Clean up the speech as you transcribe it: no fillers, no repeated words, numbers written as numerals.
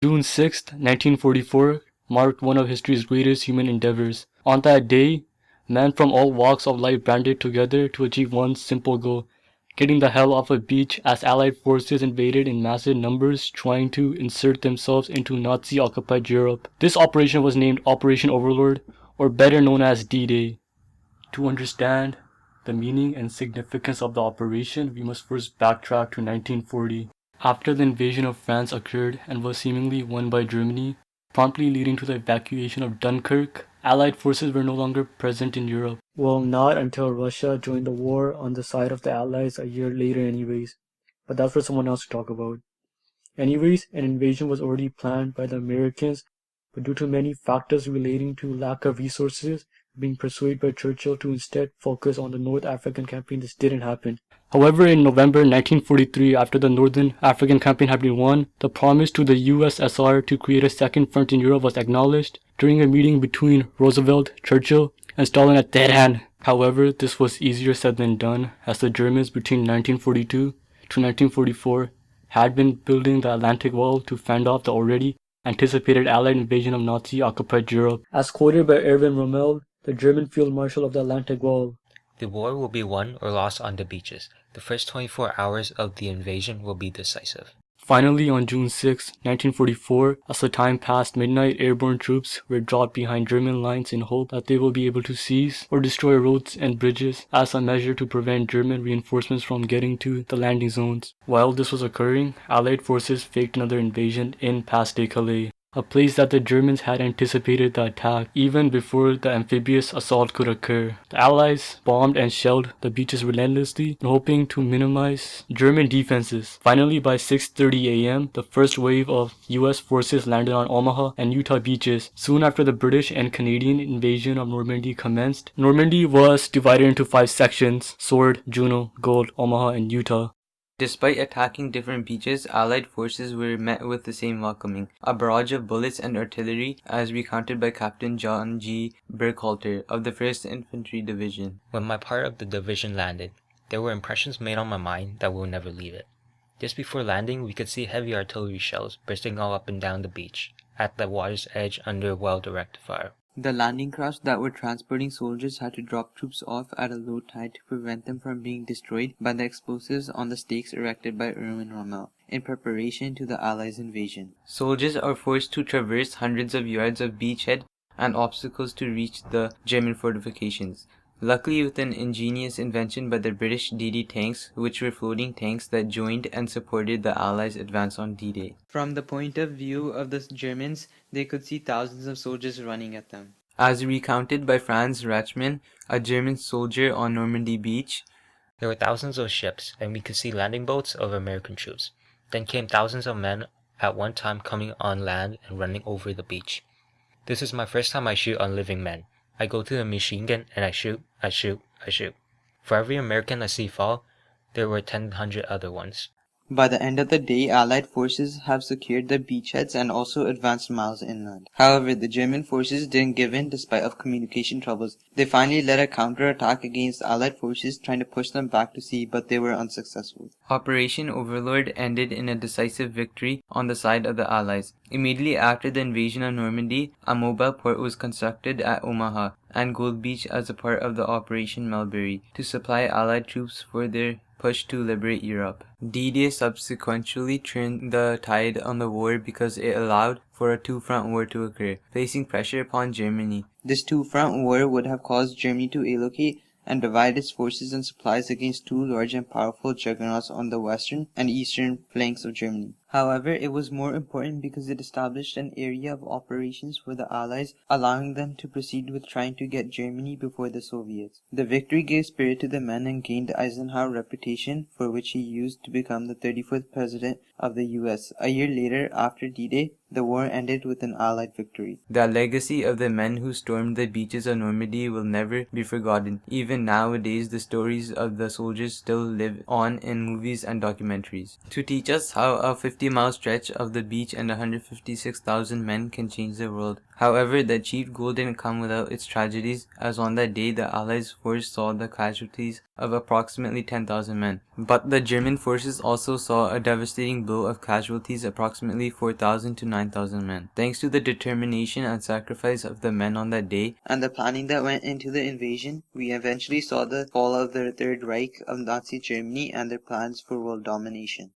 June 6, 1944 marked one of history's greatest human endeavors. On that day, men from all walks of life banded together to achieve one simple goal: getting the hell off a beach as Allied forces invaded in massive numbers trying to insert themselves into Nazi-occupied Europe. This operation was named Operation Overlord, or better known as D-Day. To understand the meaning and significance of the operation, we must first backtrack to 1940. After the invasion of France occurred and was seemingly won by Germany, promptly leading to the evacuation of Dunkirk, Allied forces were no longer present in Europe. Well, not until Russia joined the war on the side of the Allies a year later anyways. But that's for someone else to talk about. Anyways, an invasion was already planned by the Americans, but due to many factors relating to lack of resources, being persuaded by Churchill to instead focus on the North African campaign, this didn't happen. However, in November 1943, after the Northern African campaign had been won, the promise to the USSR to create a second front in Europe was acknowledged during a meeting between Roosevelt, Churchill, and Stalin at Tehran. However, this was easier said than done, as the Germans between 1942 to 1944 had been building the Atlantic Wall to fend off the already anticipated Allied invasion of Nazi-occupied Europe. As quoted by Erwin Rommel, the German Field Marshal of the Atlantic Wall, "The war will be won or lost on the beaches. The first 24 hours of the invasion will be decisive." Finally, on June 6, 1944, as the time past midnight, airborne troops were dropped behind German lines in hope that they will be able to seize or destroy roads and bridges as a measure to prevent German reinforcements from getting to the landing zones. While this was occurring, Allied forces faked another invasion in Pas-de-Calais, a place that the Germans had anticipated the attack even before the amphibious assault could occur. The Allies bombed and shelled the beaches relentlessly, hoping to minimize German defenses. Finally, by 6:30 a.m., the first wave of US forces landed on Omaha and Utah beaches. Soon after the British and Canadian invasion of Normandy commenced, Normandy was divided into 5 sections: Sword, Juno, Gold, Omaha, and Utah. Despite attacking different beaches, Allied forces were met with the same welcoming: a barrage of bullets and artillery, as recounted by Captain John G. Burkhalter of the 1st Infantry Division. When my part of the division landed, there were impressions made on my mind that will never leave it. Just before landing, we could see heavy artillery shells bursting all up and down the beach, at the water's edge under a well-directed fire. The landing crafts that were transporting soldiers had to drop troops off at a low tide to prevent them from being destroyed by the explosives on the stakes erected by Erwin Rommel in preparation to the Allies' invasion. Soldiers are forced to traverse hundreds of yards of beachhead and obstacles to reach the German fortifications. Luckily, with an ingenious invention by the British D-Day tanks, which were floating tanks that joined and supported the Allies' advance on D-Day. From the point of view of the Germans, they could see thousands of soldiers running at them. As recounted by Franz Rachmann, a German soldier on Normandy Beach, "There were thousands of ships, and we could see landing boats of American troops. Then came thousands of men at one time coming on land and running over the beach. This is my first time I shoot on living men. I go to the machine gun and I shoot. For every American I see fall, there were 1,000 other ones." By the end of the day, Allied forces have secured the beachheads and also advanced miles inland. However, the German forces didn't give in despite of communication troubles. They finally led a counterattack against Allied forces trying to push them back to sea, but they were unsuccessful. Operation Overlord ended in a decisive victory on the side of the Allies. Immediately after the invasion of Normandy, a mobile port was constructed at Omaha and Gold Beach as a part of the Operation Mulberry to supply Allied troops for their push to liberate Europe. D-Day subsequently turned the tide on the war because it allowed for a two-front war to occur, placing pressure upon Germany. This two-front war would have caused Germany to allocate and divide its forces and supplies against two large and powerful juggernauts on the western and eastern flanks of Germany. However, it was more important because it established an area of operations for the Allies, allowing them to proceed with trying to get Germany before the Soviets. The victory gave spirit to the men and gained Eisenhower reputation, for which he used to become the 34th president of the US. A year later, after D-Day, the war ended with an Allied victory. The legacy of the men who stormed the beaches of Normandy will never be forgotten. Even nowadays, the stories of the soldiers still live on in movies and documentaries. To teach us how a 50-mile stretch of the beach and 156,000 men can change the world. However, the achieved goal didn't come without its tragedies, as on that day the Allies force saw the casualties of approximately 10,000 men. But the German forces also saw a devastating blow of casualties approximately 4,000 to 9,000 men. Thanks to the determination and sacrifice of the men on that day, and the planning that went into the invasion, we eventually saw the fall of the Third Reich of Nazi Germany and their plans for world domination.